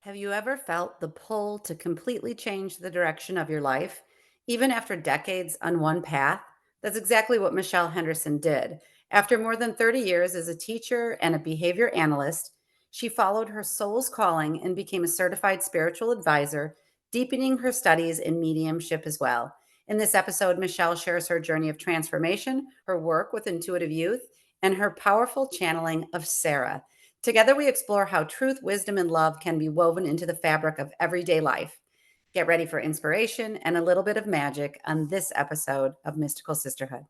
Have you ever felt the pull to completely change the direction of your life, even after decades on one path? That's exactly what Michelle Henderson did. After more than 30 years as a teacher and a behavior analyst, she followed her soul's calling and became a certified spiritual advisor, deepening her studies in mediumship as well. In this episode, Michelle shares her journey of transformation, her work with intuitive youth, and her powerful channeling of Sarah. Together, we explore how truth, wisdom, and love can be woven into the fabric of everyday life. Get ready for inspiration and a little bit of magic on this episode of Mystical Sisterhood.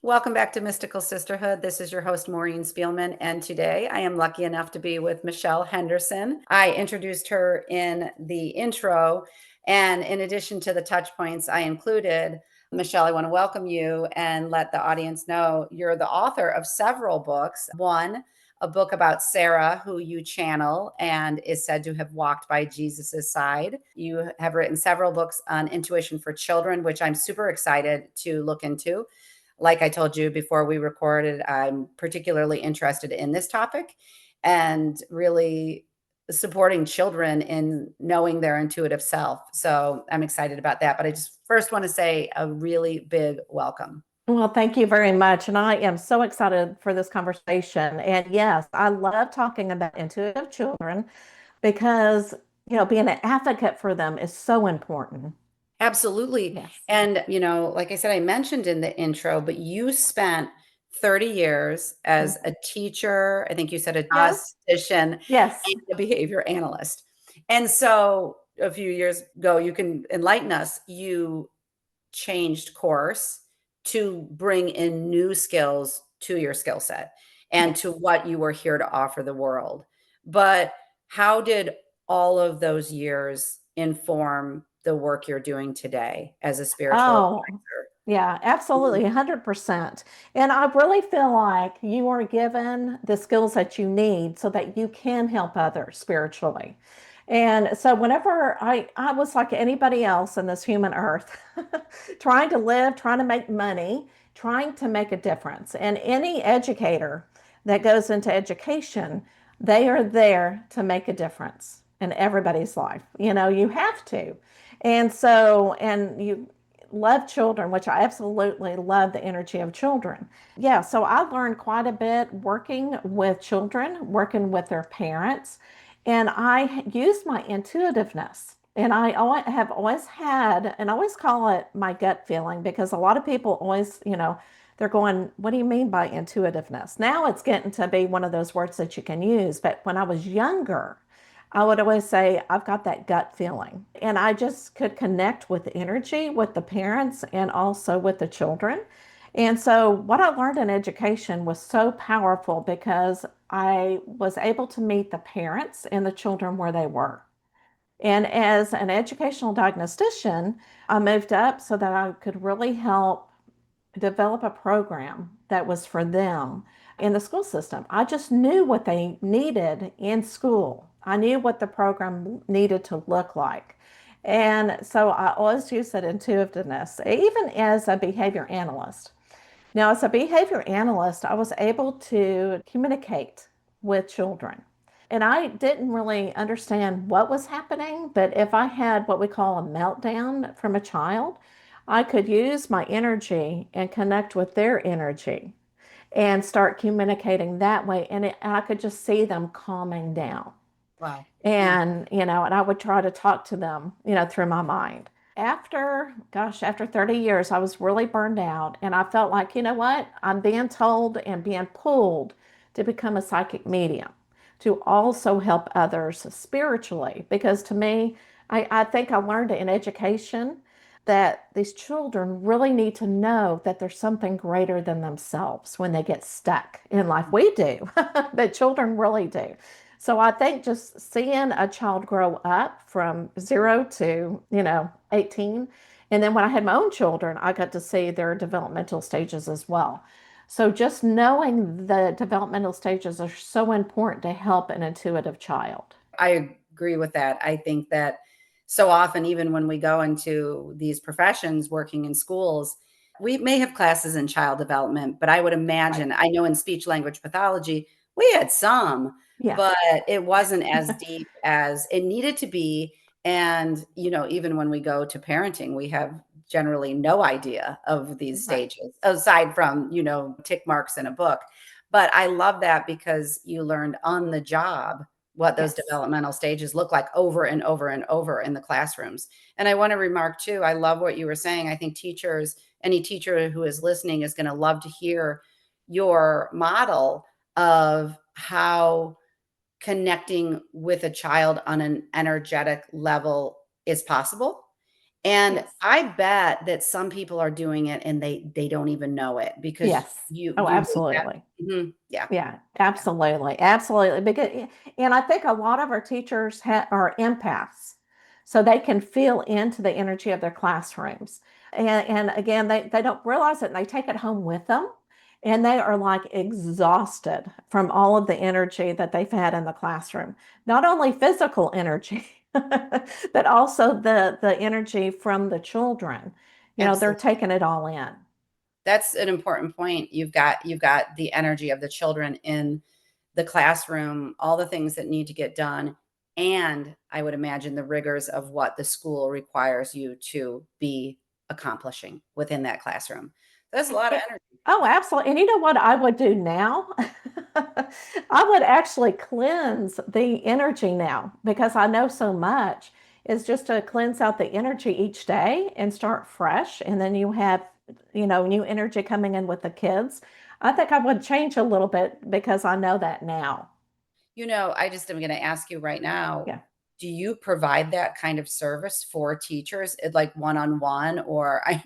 Welcome back to Mystical Sisterhood. This is your host, Maureen Spielman, and today I am lucky enough to be with Michelle Henderson. I introduced her in the intro, and in addition to the touch points I included, Michelle, I want to welcome you and let the audience know you're the author of several books. One, a book about Sarah, who you channel and is said to have walked by Jesus's side. You have written several books on intuition for children, which I'm super excited to look into. Like I told you before we recorded, I'm particularly interested in this topic and really supporting children in knowing their intuitive self. So I'm excited about that. But I just first want to say a really big welcome. Well, thank you very much. And I am so excited for this conversation. And yes, I love talking about intuitive children because, being an advocate for them is so important. Absolutely. Yes. And, like I said, I mentioned in the intro, but you spent 30 years as a teacher, I think you said a Yes. diagnostician Yes. and a behavior analyst. And so a few years ago, you can enlighten us, you changed course to bring in new skills to your skill set and to Yes. what you were here to offer the world. But how did all of those years inform the work you're doing today as a spiritual Oh, advisor? yeah, absolutely, 100%. And I really feel like you are given the skills that you need so that you can help others spiritually. And so whenever I was like anybody else in this human earth, trying to live, trying to make money, trying to make a difference. And any educator that goes into education, they are there to make a difference in everybody's life. You have to. And you love children, which I absolutely love the energy of children. Yeah, so I learned quite a bit working with children, working with their parents, and I use my intuitiveness. And have always had, and I always call it my gut feeling because a lot of people always, they're going, what do you mean by intuitiveness? Now it's getting to be one of those words that you can use. But when I was younger, I would always say, I've got that gut feeling. And I just could connect with the energy with the parents and also with the children. And so, what I learned in education was so powerful because I was able to meet the parents and the children where they were. And as an educational diagnostician, I moved up so that I could really help develop a program that was for them in the school system. I just knew what they needed in school. I knew what the program needed to look like. And so I always use that intuitiveness, even as a behavior analyst. Now, as a behavior analyst, I was able to communicate with children. And I didn't really understand what was happening, but if I had what we call a meltdown from a child, I could use my energy and connect with their energy and start communicating that way. And I could just see them calming down. Wow. Yeah. And I would try to talk to them, through my mind. After 30 years, I was really burned out. And I felt like, you know what? I'm being told and being pulled to become a psychic medium, to also help others spiritually. Because to me, I think I learned in education that these children really need to know that there's something greater than themselves when they get stuck in life. We do, but children really do. So I think just seeing a child grow up from 0 to, 18. And then when I had my own children, I got to see their developmental stages as well. So just knowing the developmental stages are so important to help an intuitive child. I agree with that. I think that so often, even when we go into these professions, working in schools, We may have classes in child development, but I would Right. imagine, I know in speech language pathology, we had some, Yeah. but it wasn't as deep as it needed to be. And, even when we go to parenting, we have generally no idea of these Right. stages aside from, tick marks in a book. But I love that because you learned on the job what those Yes. developmental stages look like over and over and over in the classrooms. And I want to remark too, I love what you were saying. I think any teacher who is listening is going to love to hear your model of how connecting with a child on an energetic level is possible. And Yes. I bet that some people are doing it and they don't even know it because Yes. Oh, you made that. absolutely. Yeah. Yeah, absolutely, absolutely. Because, and I think a lot of our teachers are empaths, so they can feel into the energy of their classrooms. And again, they don't realize it, and they take it home with them, and they are like exhausted from all of the energy that they've had in the classroom. Not only physical energy, but also the energy from the children. They're Absolutely. taking it all in. That's an important point. You've got the energy of the children in the classroom, all the things that need to get done, and I would imagine the rigors of what the school requires you to be accomplishing within that classroom. That's a lot of energy. Oh, absolutely. And you know what I would do now? I would actually cleanse the energy now because I know so much is just to cleanse out the energy each day and start fresh. And then you have, new energy coming in with the kids. I think I would change a little bit because I know that now. I just am gonna ask you right now, Yeah, do you provide that kind of service for teachers, like one-on-one? Or I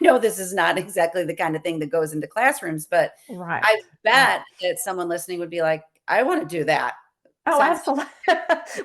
know this is not exactly the kind of thing that goes into classrooms, but right. I Right. bet that someone listening would be like, "I wanna do that." Oh, Sounds absolutely.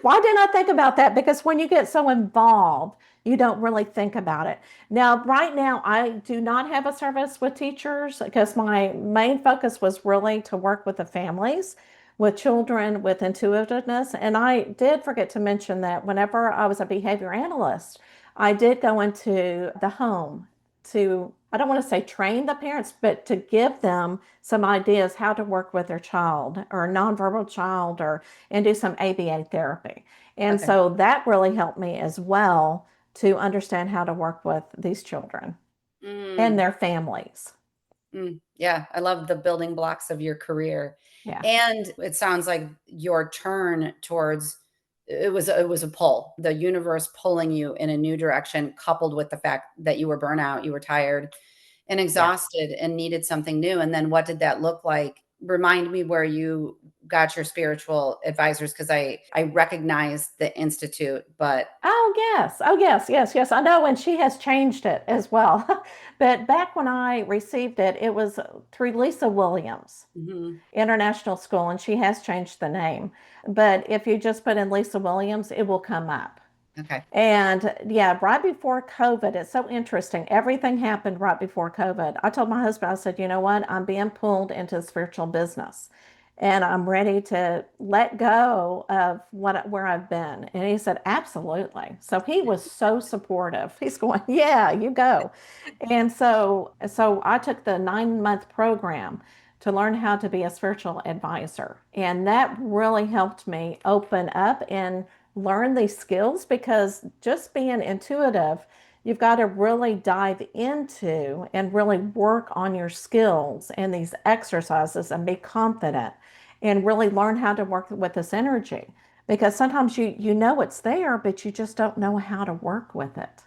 Why didn't I think about that? Because when you get so involved, you don't really think about it. Now, right now, I do not have a service with teachers because my main focus was really to work with the families, with children with intuitiveness. And I did forget to mention that whenever I was a behavior analyst, I did go into the home to, I don't want to say train the parents, but to give them some ideas how to work with their child or nonverbal child or and do some ABA therapy. And okay. so that really helped me as well to understand how to work with these children and Mm. their families. Yeah, I love the building blocks of your career. Yeah. And it sounds like your turn towards it was a pull. The universe pulling you in a new direction coupled with the fact that you were burnout, you were tired and Yeah. exhausted and needed something new. And then what did that look like? Remind me where you got your spiritual advisors because I recognize the institute, but Oh, yes. Oh, yes, yes, yes. I know, and she has changed it as well. But back when I received it, it was through Lisa Williams mhm, International School, and she has changed the name. But if you just put in Lisa Williams, it will come up. okay. And yeah, right before COVID, it's so interesting. Everything happened right before COVID. I told my husband, I said, you know what? I'm being pulled into spiritual business and I'm ready to let go of where I've been. And he said, absolutely. So he was so supportive. He's going, yeah, you go. And so I took the 9-month program to learn how to be a spiritual advisor. And that really helped me open up and learn these skills because just being intuitive, you've got to really dive into and really work on your skills and these exercises and be confident and really learn how to work with this energy because sometimes you know it's there but you just don't know how to work with it.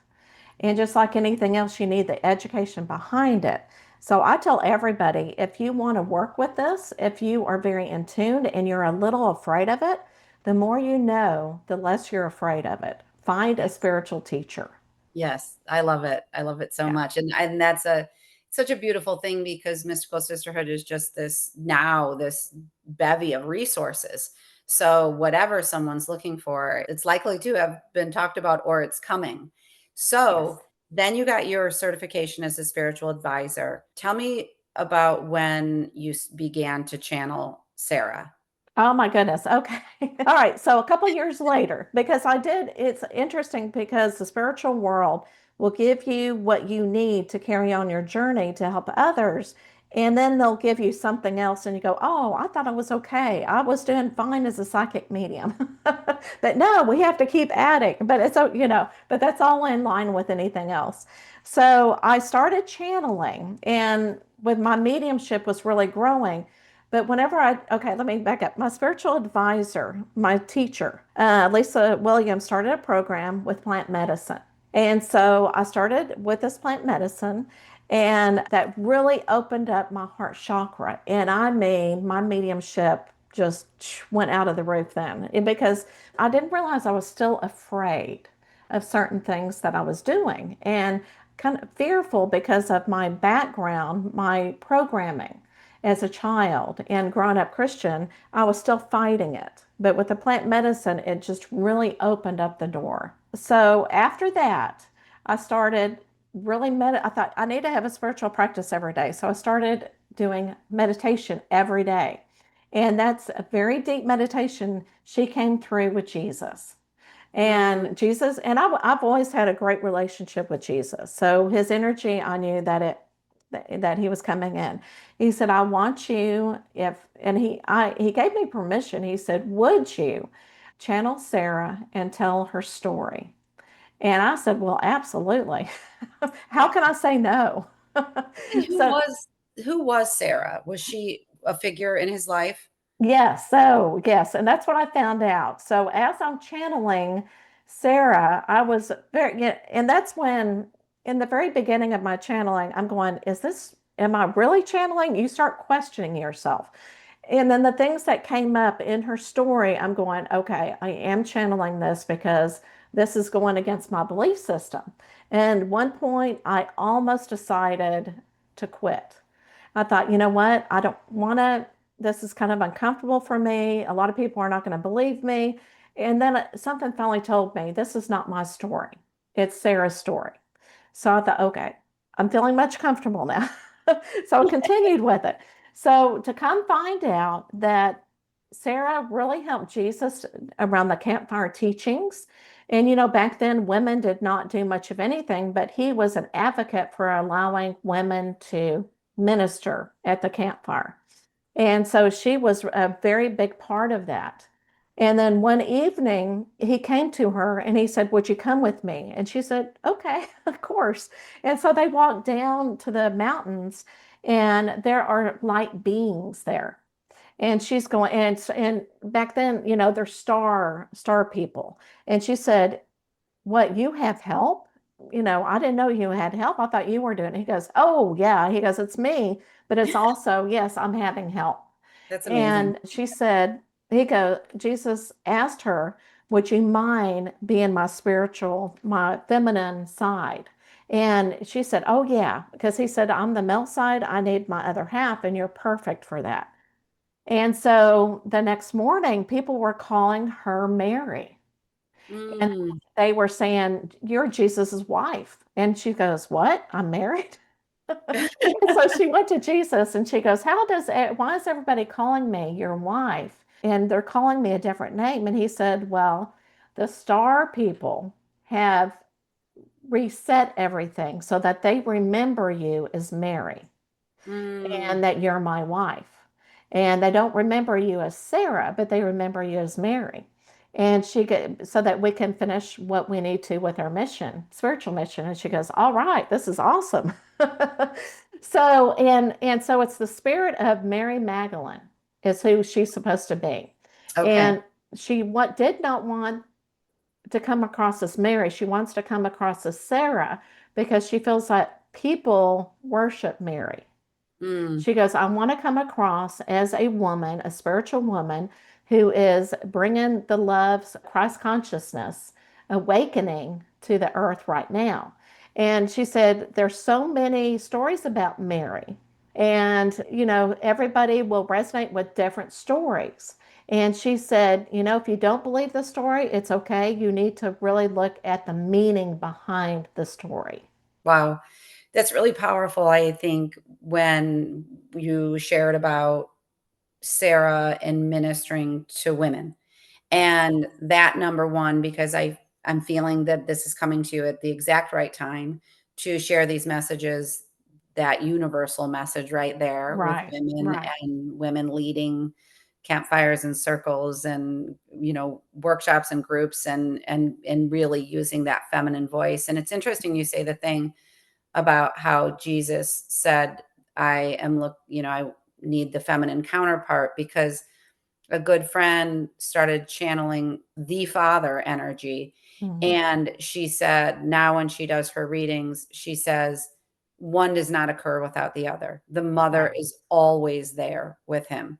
And just like anything else, you need the education behind it. So I tell everybody if you want to work with this, if you are very in tune and you're a little afraid of it, the more you know, the less you're afraid of it. Find a spiritual teacher. Yes, I love it. I love it so Yeah. much, and that's such a beautiful thing because Mystical Sisterhood is just this bevy of resources. So whatever someone's looking for, it's likely to have been talked about or it's coming. So Yes. then you got your certification as a spiritual advisor. Tell me about when you began to channel Sarah. Oh my goodness. Okay. All right. So a couple years later, because it's interesting because the spiritual world will give you what you need to carry on your journey to help others. And then they'll give you something else, and you go, oh, I thought I was okay. I was doing fine as a psychic medium. But no, we have to keep adding. But it's, but that's all in line with anything else. So I started channeling, and with my mediumship was really growing. But okay, let me back up. My spiritual advisor, my teacher, Lisa Williams, started a program with plant medicine. And so I started with this plant medicine, and that really opened up my heart chakra. And I mean, my mediumship just went out of the roof then, because I didn't realize I was still afraid of certain things that I was doing, and kind of fearful because of my background, my programming as a child and growing up Christian. I was still fighting it. But with the plant medicine, it just really opened up the door. So after that, I started I thought I need to have a spiritual practice every day. So I started doing meditation every day. And that's a very deep meditation. She came through with Jesus. Mm, And Jesus, and I've always had a great relationship with Jesus. So his energy, I knew that he was coming in. He said, I want you, and he gave me permission. He said, would you channel Sarah and tell her story? And I said, well, absolutely. How can I say no? and So who was Sarah? Was she a figure in his life? yes, and that's what I found out. So as I'm channeling Sarah, I was very, yeah, and that's when, in the very beginning of my channeling, I'm going, am I really channeling? You start questioning yourself. And then the things that came up in her story, I'm going, okay, I am channeling this because this is going against my belief system. And one point, I almost decided to quit. I thought, you know what? I don't want to, this is kind of uncomfortable for me. A lot of people are not going to believe me. And then something finally told me, this is not my story. It's Sarah's story. So I thought, okay, I'm feeling much comfortable now. So I continued with it. So to come find out that Sarah really helped Jesus around the campfire teachings. And, back then women did not do much of anything, but he was an advocate for allowing women to minister at the campfire. And so she was a very big part of that. And then one evening he came to her and he said, would you come with me? And she said, okay, of course. And so they walked down to the mountains, and there are light beings there. And she's going, and back then, they're star people. And she said, what, you have help? I didn't know you had help. I thought you were doing it. He goes, oh yeah. He goes, it's me, but it's also, yes, I'm having help. That's amazing. And she said, Jesus asked her, would you mind being my feminine side? And she said, oh yeah, because he said, I'm the male side. I need my other half, and you're perfect for that. And so the next morning, people were calling her Mary. And Mm. they were saying, you're Jesus's wife. And she goes, what? I'm married? And so she went to Jesus and she goes, why is everybody calling me your wife? And they're calling me a different name. And he said, well, the star people have reset everything so that they remember you as Mary Mm. and that you're my wife. And they don't remember you as Sarah, but they remember you as Mary. And so that we can finish what we need to with our mission, spiritual mission. And she goes, all right, this is awesome. So it's the spirit of Mary Magdalene is who she's supposed to be. Okay. And she did not want to come across as Mary. She wants to come across as Sarah because she feels like people worship Mary. Mm. She goes, I want to come across as a woman, a spiritual woman who is bringing the love's Christ consciousness, awakening to the earth right now. And she said, there's so many stories about Mary. And, everybody will resonate with different stories. And she said, if you don't believe the story, it's okay. You need to really look at the meaning behind the story. Wow. That's really powerful, I think, when you shared about Sarah and ministering to women. And that number one, because I'm feeling that this is coming to you at the exact right time to share these messages, that universal message right there with Right, women right. and women leading campfires and circles and workshops and groups and really using that feminine voice. And it's interesting you say the thing about how Jesus said, I am I need the feminine counterpart, because a good friend started channeling the father energy. Mhm. And she said, now when she does her readings, she says, one does not occur without the other. The mother Right. is always there with him.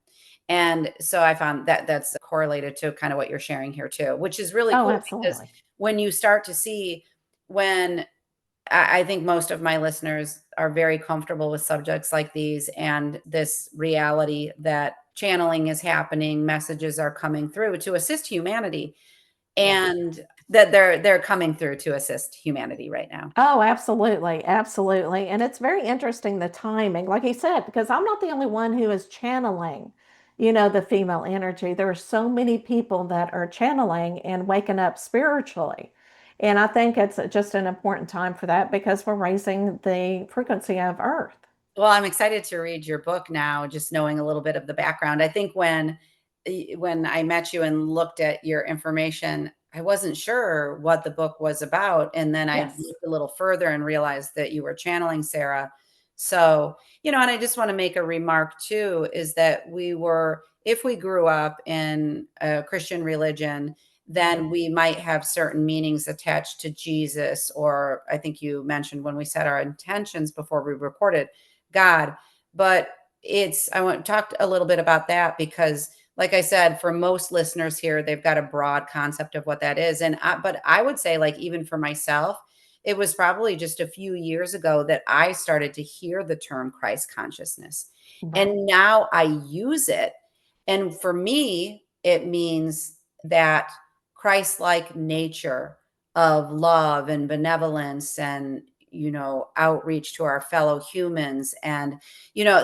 And so I found that that's correlated to kind of what you're sharing here too, which is really Oh, cool, because absolutely. when you start to see, when I think most of my listeners are very comfortable with subjects like these and this reality that channeling is happening, messages are coming through to assist humanity, Yes. and that they're coming through to assist humanity right now. Oh, absolutely. Absolutely. And it's very interesting the timing, like he said, because I'm not the only one who is channeling, the female energy. There are so many people that are channeling and waking up spiritually. And I think it's just an important time for that because we're raising the frequency of Earth. Well, I'm excited to read your book now, just knowing a little bit of the background. I think when I met you and looked at your information, I wasn't sure what the book was about, and then I Yes. looked a little further and realized that you were channeling Sarah. So, and I just want to make a remark too, is that if we grew up in a Christian religion, then we might have certain meanings attached to Jesus, or I think you mentioned when we set our intentions before we recorded, God. But I want to talk a little bit about that, because like I said, for most listeners here, they've got a broad concept of what that is. But I would say, like, even for myself, it was probably just a few years ago that I started to hear the term Christ consciousness. Right. And now I use it. And for me, it means that Christ-like nature of love and benevolence and outreach to our fellow humans. And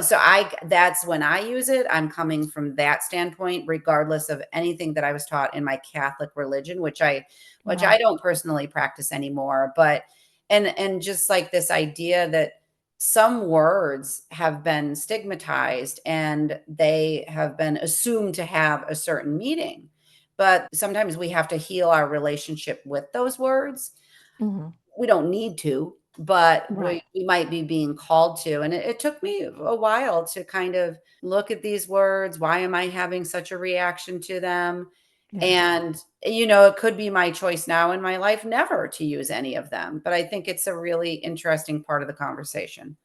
so that's when I use it, I'm coming from that standpoint, regardless of anything that I was taught in my Catholic religion, which I Right. don't personally practice anymore. But and just like this idea that some words have been stigmatized and they have been assumed to have a certain meaning, but sometimes we have to heal our relationship with those words. Hmm. We don't need to, but we, Right. we might be being called to. And it took me a while to kind of look at these words. Why am I having such a reaction to them? Yes. And, it could be my choice now in my life never to use any of them. But I think it's a really interesting part of the conversation.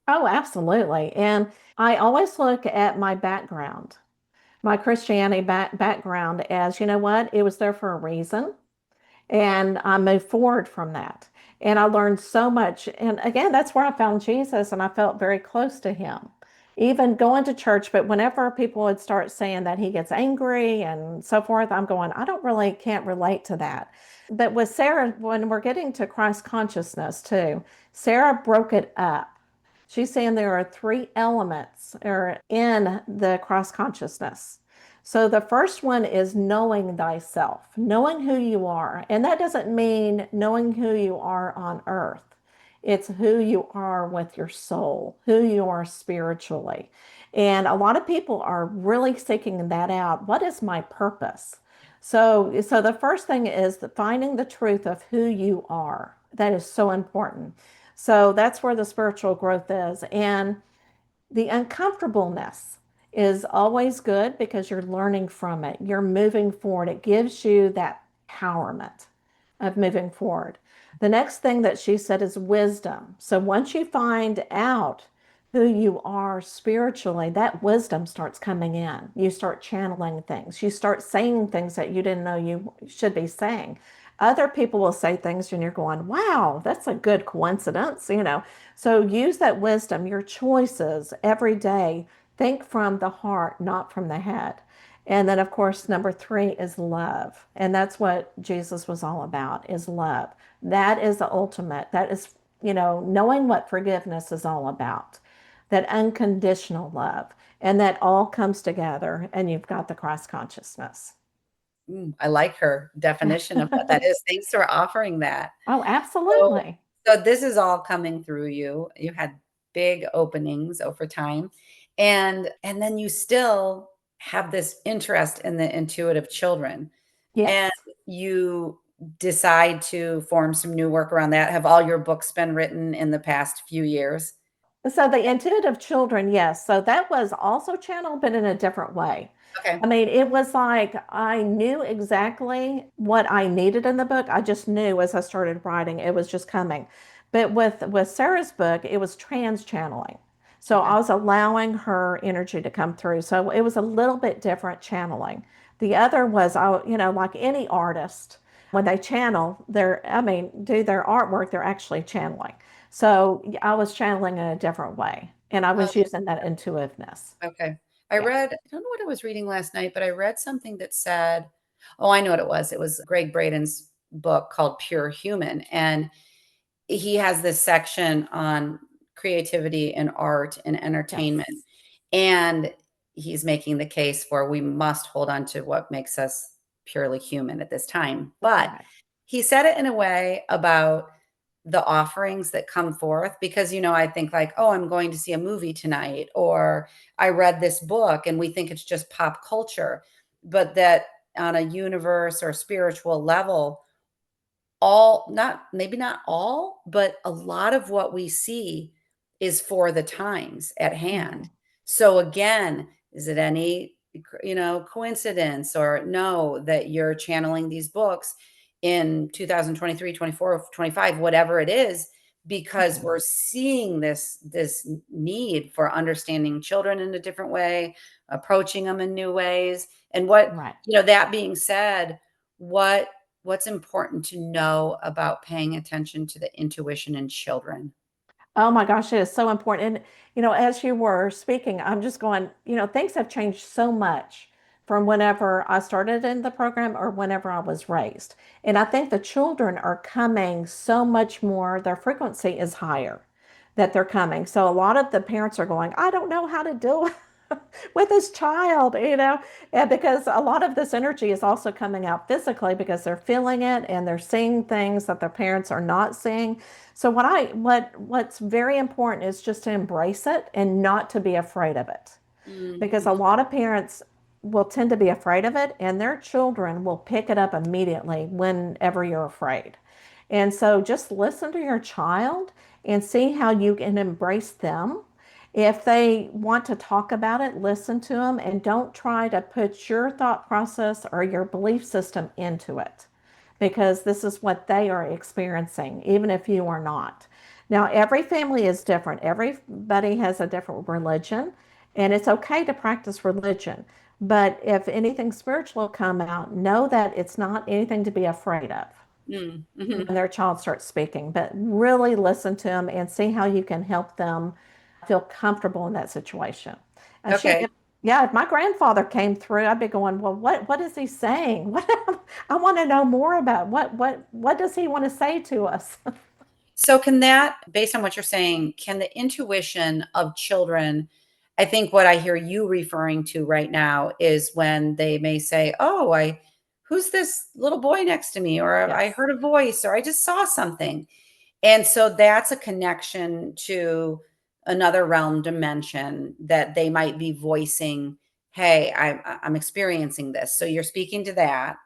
Oh, absolutely. And I always look at my background, my Christianity background as, you know what, it was there for a reason. And I moved forward from that. And I learned so much. And again, that's where I found Jesus and I felt very close to him. Even going to church, but whenever people would start saying that he gets angry and so forth, I'm going, I don't really can't relate to that. But with Sarah, when we're getting to Christ consciousness too, Sarah broke it up. She's saying there are three elements are in the cross consciousness. So the first one is knowing thyself, knowing who you are. And that doesn't mean knowing who you are on earth. It's who you are with your soul, who you are spiritually. And a lot of people are really seeking that out. What is my purpose? So the first thing is finding the truth of who you are. That is so important. So that's where the spiritual growth is. And the uncomfortableness is always good because you're learning from it. You're moving forward. It gives you that empowerment of moving forward. The next thing that she said is wisdom. So once you find out who you are spiritually, that wisdom starts coming in. You start channeling things. You start saying things that you didn't know you should be saying. Other people will say things and you're going, wow, that's a good coincidence. So use that wisdom, your choices every day. Think from the heart, not from the head. And then, of course, number three is love. And that's what Jesus was all about, is love. That is the ultimate. That is, knowing what forgiveness is all about, that unconditional love. And that all comes together, and you've got the Christ consciousness. I like her definition of what that is. Thanks for offering that. Oh, So, absolutely. so this is all coming through you. You had big openings over time, and then you still have this interest in the intuitive children, and Yes. you decide to form some new work around that. Have all your books been written in the past few years? So the intuitive children, yes. So that was also channeled, but in a different way. Okay. I mean, it was like I knew exactly what I needed in the book. I just knew as I started writing, it was just coming. But with Sarah's book, it was trans channeling. So Okay. I was allowing her energy to come through. So it was a little bit different channeling. The other was, like any artist, when they channel do their artwork, they're actually channeling. So I was channeling in a different way, and I Oh, was using that intuitiveness. okay. Yeah. I don't know what I was reading last night, but I read something that said, oh, I know what it was. It was Greg Braden's book called Pure Human. And he has this section on creativity and art and entertainment. Yes. And he's making the case for we must hold on to what makes us purely human at this time. But Right. he said it in a way about the offerings that come forth because I think like, oh, I'm going to see a movie tonight, or I read this book, and we think it's just pop culture, but that on a universe or spiritual level, all not maybe not all, but a lot of what we see is for the times at hand. Hmm. So again, is it any coincidence or no that you're channeling these books in 2023, 24, 25, whatever it is, because Hmm. we're seeing this need for understanding children in a different way, approaching them in new ways. And Right. that being said, what what's important to know about paying attention to the intuition in children? Oh my gosh, it is so important. And, as you were speaking, I'm just going, things have changed so much from whenever I started in the program or whenever I was raised. And I think the children are coming so much more, their frequency is higher that they're coming. So a lot of the parents are going, I don't know how to deal with this child, and because a lot of this energy is also coming out physically because they're feeling it and they're seeing things that their parents are not seeing. So what's very important is just to embrace it and not to be afraid of it. Because a Mhm. lot of parents will tend to be afraid of it and their children will pick it up immediately whenever you're afraid. And so just listen to your child and see how you can embrace them. If they want to talk about it, listen to them and don't try to put your thought process or your belief system into it because this is what they are experiencing, even if you are not. Now, every family is different. Everybody has a different religion, and it's okay to practice religion. But if anything spiritual come out, know that it's not anything to be afraid of Mm, when mhm. their child starts speaking, but really listen to them and see how you can help them feel comfortable in that situation. And Okay. yeah, if my grandfather came through, I'd be going, well, what is he saying? I want to know more about what does he want to say to us? So can that, based on what you're saying, can the intuition of children, I think what I hear you referring to right now is when they may say, "Oh, I who's this little boy next to me?" or "I Yes, heard a voice," or "I just saw something." And so that's a connection to another realm dimension that they might be voicing, "Hey, I'm experiencing this." So you're speaking to that.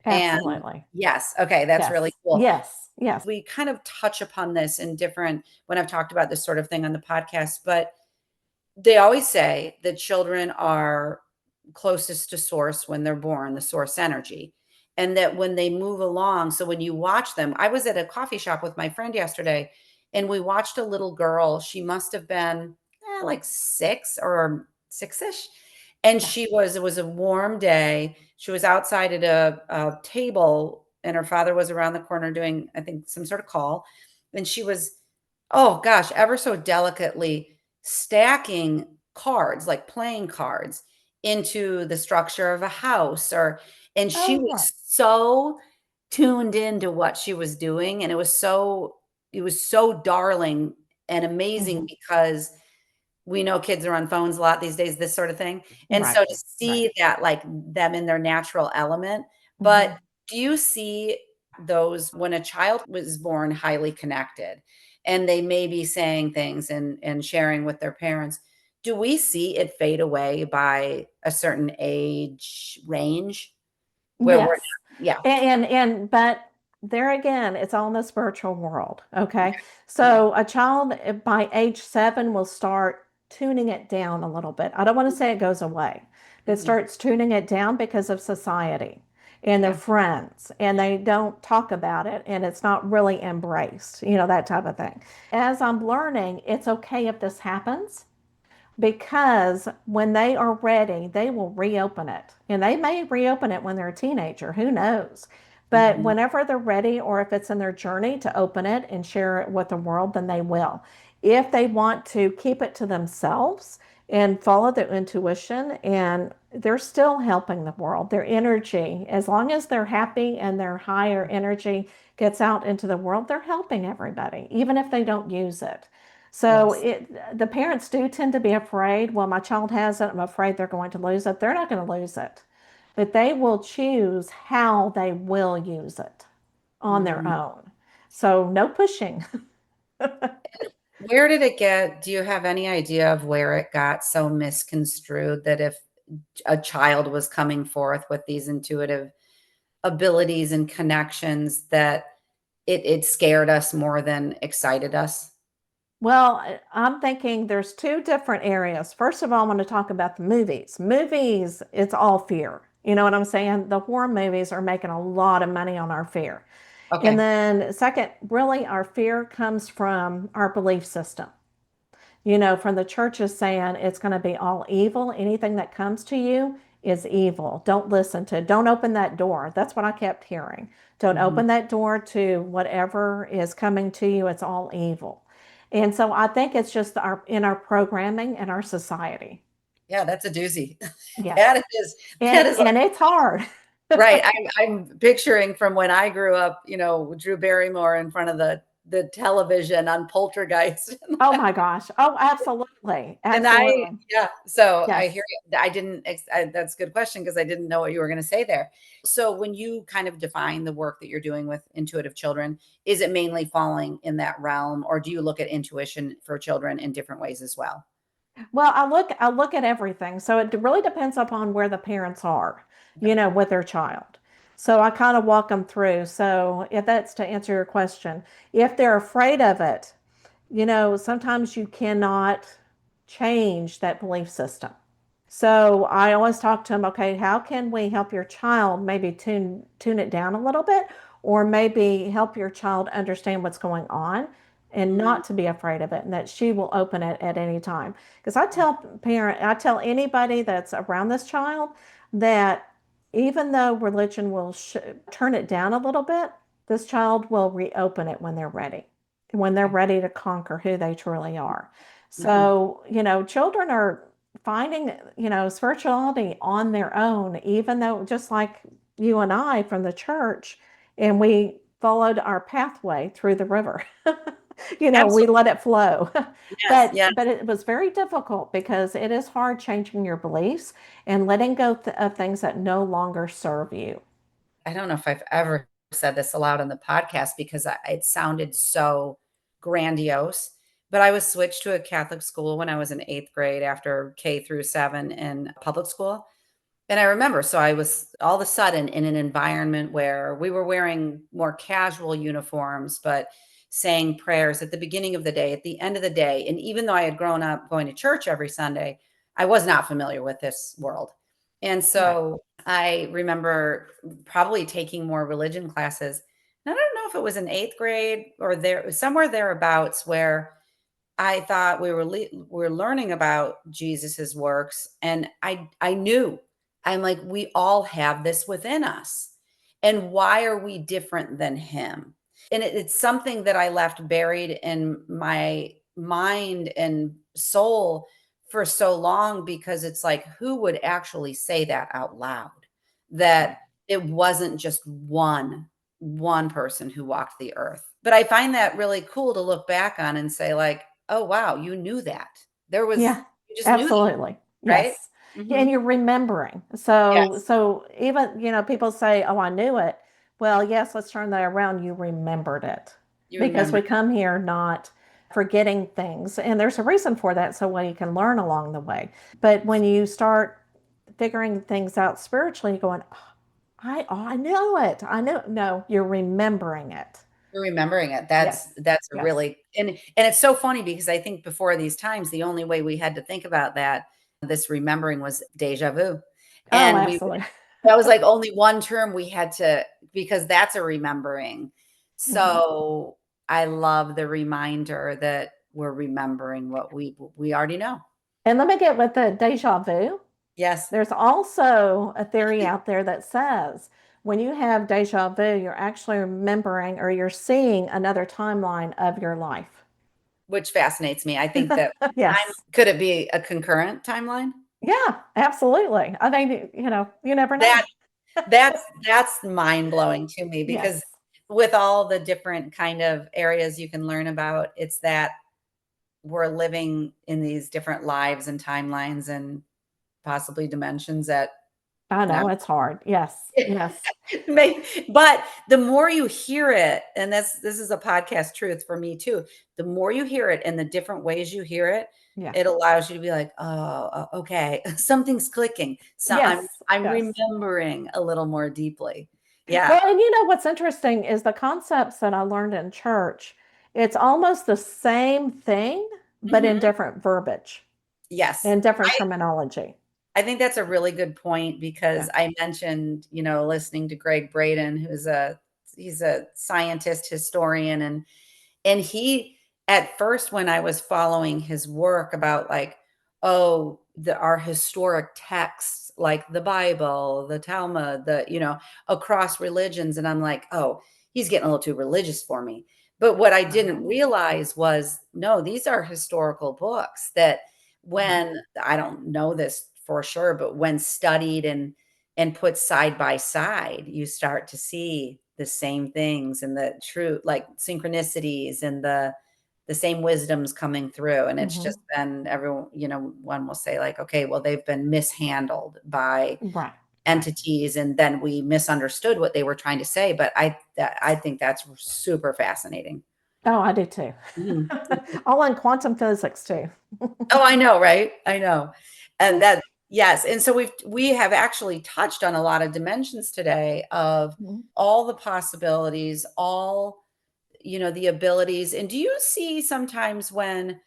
And absolutely. yes, okay, that's really Yes, cool. yes, yes, We kind of touch upon this in different when I've talked about this sort of thing on the podcast, but they always say that children are closest to source when they're born, the source energy. And that when they move along, so when you watch them, I was at a coffee shop with my friend yesterday and we watched a little girl. She must have been like 6 or 6ish. And yeah. it was a warm day. She was outside at a table and her father was around the corner doing, I think, some sort of call. And she was, oh gosh, ever so delicately stacking cards, like playing cards, into the structure of a house and she Oh, right. was so tuned into what she was doing, and it was so darling and amazing Hmm. because we know kids are on phones a lot these days, this sort of thing, and Right, so to right. see that, like, them in their natural element But Mhm. do you see those when a child was born highly connected and they may be saying things and sharing with their parents, do we see it fade away by a certain age range where we're Yes. yeah. But there again, it's all in the spiritual world. Okay. Okay. So a child by age 7 will start tuning it down a little bit. I don't want to say it goes away. It Mhm. starts tuning it down because of society and their Yeah. friends, and they don't talk about it, and it's not really embraced, that type of thing. As I'm learning, it's okay if this happens because when they are ready, they will reopen it. And they may reopen it when they're a teenager, who knows? But Mhm. whenever they're ready, or if it's in their journey to open it and share it with the world, then they will. If they want to keep it to themselves and follow their intuition, and they're still helping the world, their energy, as long as they're happy and their higher energy gets out into the world, they're helping everybody, even if they don't use it. So Yes. the parents do tend to be afraid. Well, my child has it. I'm afraid they're going to lose it. They're not going to lose it, but they will choose how they will use it on their Mhm. own. So no pushing. Where did it get? Do you have any idea of where it got so misconstrued that if a child was coming forth with these intuitive abilities and connections that it scared us more than excited us? Well, I'm thinking there's two different areas. First of all, I want to talk about the movies. Movies, it's all fear. You know what I'm saying? The horror movies are making a lot of money on our fear. And Okay. then, second, really, our fear comes from our belief system. From the churches saying it's going to be all evil. Anything that comes to you is evil. Don't listen to it. Don't open that door. That's what I kept hearing. Don't Mhm. open that door to whatever is coming to you. It's all evil. And so I think it's just in our programming and our society. Yeah, that's a doozy. Yes. That is And that is and it's hard. right. I'm picturing from when I grew up, Drew Barrymore in front of the television on Poltergeist. Oh my gosh. Oh, absolutely. And Absolutely. yeah, so I Yes. hear you. I didn't, that's a good question because I didn't know what you were going to say there. So when you kind of define the work that you're doing with intuitive children, is it mainly falling in that realm, or do you look at intuition for children in different ways as well? Well, I look at everything. So it really depends upon where the parents are, Okay. with their child. So I kind of walk them through. So if that's to answer your question, if they're afraid of it, sometimes you cannot change that belief system. So I always talk to them, okay, how can we help your child maybe tune it down a little bit, or maybe help your child understand what's going on and Mm, not to be afraid of it, and that she will open it at any time. Because I tell anybody that's around this child that even though religion will turn it down a little bit, this child will reopen it when they're okay. ready to conquer who they truly are. Mhm. So, children are finding, spirituality on their own, even though just like you and I from the church, and we followed our pathway through the river. We Absolutely. let it flow. Yes. but Yeah. but it was very difficult because it is hard changing your beliefs and letting go of things that no longer serve you. I don't know if I've ever said this aloud on the podcast because it sounded so grandiose, but I was switched to a Catholic school when I was in eighth grade after K through 7 in public school. And I remember, so I was all of a sudden in an environment where we were wearing more casual uniforms, but saying prayers at the beginning of the day, at the end of the day. And even though I had grown up going to church every Sunday, I was not familiar with this world. And Right. so I remember probably taking more religion classes. And I don't know if it was in eighth grade or there somewhere thereabouts where I thought we were learning about Jesus's works, and I knew. I'm like, "We all have this within us, and why are we different than him?" And it's something that I left buried in my mind and soul for so long because it's like, who would actually say that out loud? That Right. it wasn't just one person who walked the earth. But I find that really cool to look back on and say like, "Oh, wow, you knew that." Yeah, You just knew that, absolutely. right? Yes. and Hmm. you're remembering. So, Yes, so even, people say, oh, I knew it. Well, yes, let's turn that around. You remembered it you because remember. we come here not forgetting things. And there's a reason for that. So we can learn along the way. But when you start figuring things out spiritually, going, I know it. I know. No, you're remembering it. You're remembering it. Yes. That's a Yes. really, and it's so funny because I think before these times, the only way we had to think about that, this remembering was deja vu. Oh, And absolutely. that was like only one term we had to, because that's a remembering. Mhm. So I love the reminder that we're remembering what we already know. And let me get with the deja vu. Yes, There's also a theory out there that says when you have deja vu, you're actually remembering or you're seeing another timeline of your life. which fascinates me. I think that time, Yes. could it be a concurrent timeline? Yeah, absolutely. I think, you never know. That that's mind-blowing to me because Yes. with all the different kind of areas you can learn about, it's that we're living in these different lives and timelines and possibly dimensions that I now know it's hard. Yes. Yes. but the more you hear it, and this is a podcast truth for me too, the more you hear it and the different ways you hear it, Yeah. it allows you to be like, "Oh, okay, something's clicking." So Yes. I'm Yes. remembering a little more deeply. Yeah. Well, and you know what's interesting is the concepts that I learned in church. It's almost the same thing, but in Mhm. different verbiage Yes. and different terminology. I think that's a really good point because Yeah. I mentioned, listening to Greg Braden, he's a scientist, historian, and he, at first, when I was following his work about like, oh, our historic texts, like the Bible, the Talmud, across religions, and I'm like, oh, he's getting a little too religious for me. But what I didn't Oh. realize was, no, these are historical books that, Mhm. when I don't know this for sure, but when studied and put side by side, you start to see the same things and the true, like, synchronicities and the same wisdoms coming through. And it's Mhm. just been, everyone, one will say like, okay, well, they've been mishandled by Right. Right. entities, and then we misunderstood what they were trying to say. But I think that's super fascinating. Oh, I do too. Mhm. All in quantum physics too. Oh, I know, right? I know. And that, yes. And so we have actually touched on a lot of dimensions today of Mhm. all the possibilities, all, the abilities. And do you see sometimes when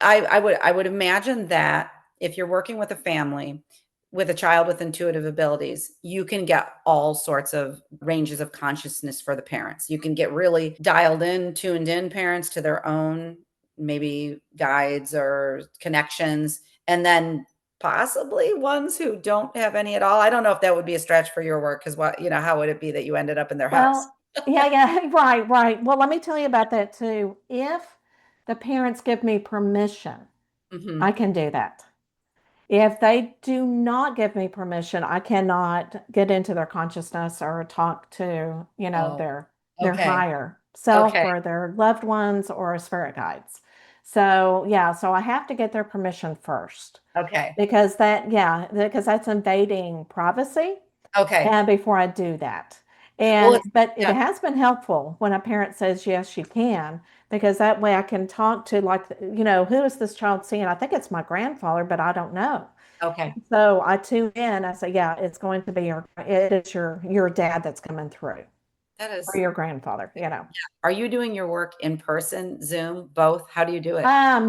I would imagine that if you're working with a family with a child with intuitive abilities, you can get all sorts of ranges of consciousness for the parents. You can get really dialed in, tuned in parents to their own maybe guides or connections, and then possibly ones who don't have any at all. I don't know if that would be a stretch for your work because how would it be that you ended up in their house? Well, yeah, yeah, right, right. Well, let me tell you about that too. If the parents give me permission, I Hmm. can do that. If they do not give me permission, I cannot get into their consciousness or talk to, Oh, their okay. higher self Okay. or their loved ones or spirit guides. So, yeah, so I have to get their permission first Okay. because because that's invading privacy Okay. and before I do that. Well, And it's, but it yeah. has been helpful when a parent says yes, you can, because that way I can talk to like, who is this child seeing? I think it's my grandfather, but I don't know. Okay. So I tune in. I say, yeah, it's going to be it is your dad that's coming through That or is, your grandfather. are you doing your work in person, Zoom, both? How do you do it?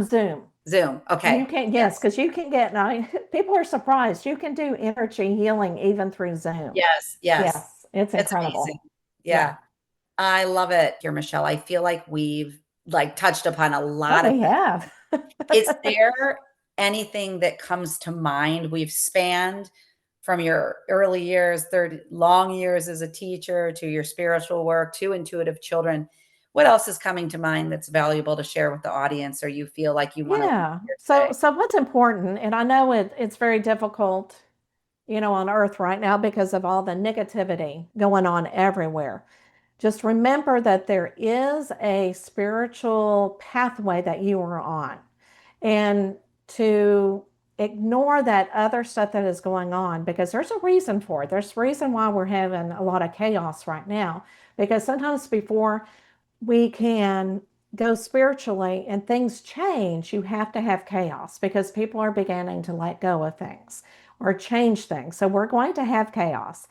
Zoom. Zoom. You Okay. can, yes, Yes. because you can get, now, people are surprised. You can do energy healing even through Zoom. Yes. Yes. Yes, it's It's amazing. incredible. Yeah. Yeah. I love it here, Michelle. I feel like we've like touched upon a Oh, lot of we things. have. Is there anything that comes to mind? We've spanned from your early years, long years as a teacher, to your spiritual work, to intuitive children. What else is coming to mind that's valuable to share with the audience, or you feel like you want to leave Yeah. here So today? so what's important, and I know it's very difficult, on earth right now because of all the negativity going on everywhere. Just remember that there is a spiritual pathway that you are on. And to ignore that other stuff that is going on, because there's a reason for it. There's a reason why we're having a lot of chaos right now, because sometimes before we can go spiritually and things change, you have to have chaos because people are beginning to let go of things or change things. So we're going to have chaos.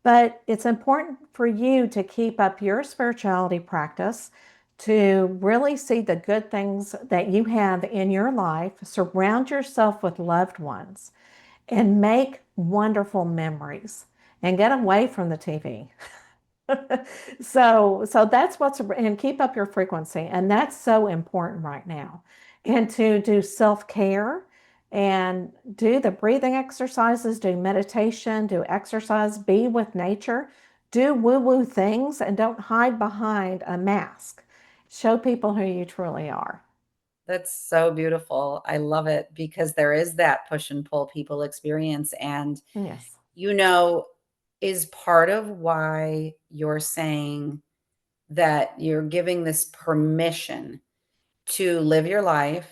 But it's important for you to keep up your spirituality practice, to really see the good things that you have in your life, surround yourself with loved ones, and make wonderful memories and get away from the TV. So that's what's, and keep up your frequency. And that's so important right now. And to do self-care and do the breathing exercises, do meditation, do exercise, be with nature, do woo-woo things, and don't hide behind a mask. Show people who you truly are. That's so beautiful. I love it because there is that push and pull people experience. And, Yes. you know, is part of why you're saying that you're giving this permission to live your life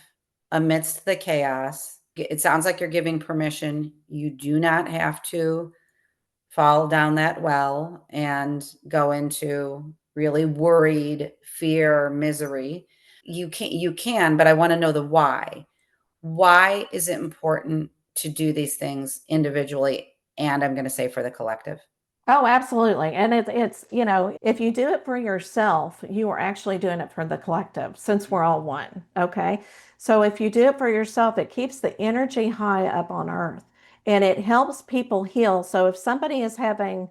amidst the chaos. It sounds like you're giving permission. You do not have to fall down that well and go into really worried fear, misery. You can, but I want to know the why. Why is it important to do these things individually? And I'm going to say for the collective. Oh, absolutely. And it's, if you do it for yourself, you are actually doing it for the collective, since we're all one. Okay. So if you do it for yourself, it keeps the energy high up on earth and it helps people heal. So if somebody is having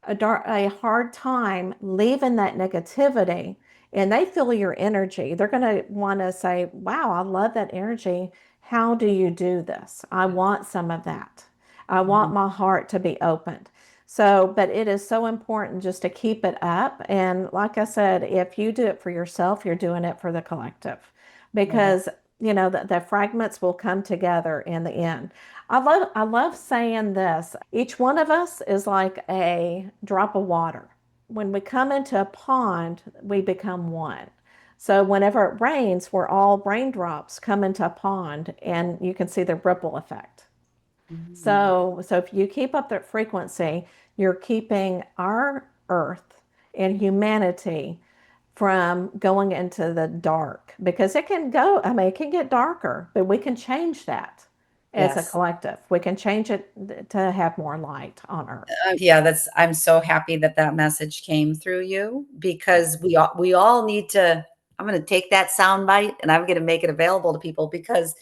a hard time leaving that negativity and they feel your energy, they're going to want to say, wow, I love that energy. How do you do this? I want some of that. I want Mhm. my heart to be opened. So, but it is so important just to keep it up. And like I said, if you do it for yourself, you're doing it for the collective, Love it. because the fragments will come together in the end. I love saying this. Each one of us is like a drop of water. When we come into a pond, we become one. So whenever it rains, we're all raindrops come into a pond and you can see the ripple effect. Mhm. So if you keep up that frequency, you're keeping our earth and humanity from going into the dark, because it can go, I mean, it can get darker, but we can change that as a Yes. collective. We can change it to have more light on earth. Yeah, I'm so happy that that message came through you because we all need to. I'm going to take that sound bite and I'm going to make it available to people because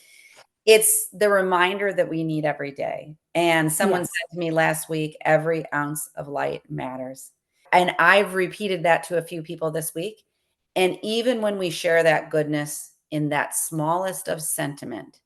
it's the reminder that we need every day. And someone Yes. said to me last week, every ounce of light matters. And I've repeated that to a few people this week. And even when we share that goodness in that smallest of sentiment,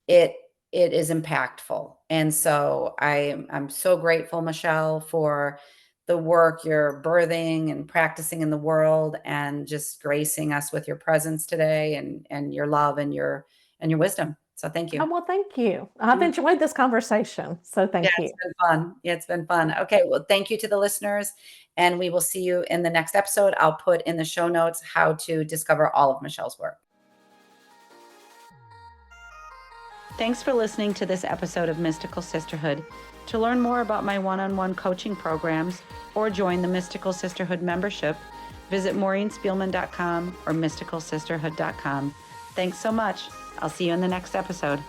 it it is impactful. And so I'm so grateful, Michelle, for the work you're birthing and practicing in the world and just gracing us with your presence today and your love and your wisdom. So thank Oh, you. well, thank you. I've Mhm. enjoyed this conversation. So Yeah, thank it's you. been fun. Yeah, it's been fun. Okay, well, thank you to the listeners, and we will see you in the next episode. I'll put in the show notes how to discover all of Michelle's work. Thanks for listening to this episode of Mystical Sisterhood. To learn more about my one-on-one coaching programs or join the Mystical Sisterhood membership, visit maureenspielman.com or mysticalsisterhood.com. Thanks so much. I'll see you in the next episode.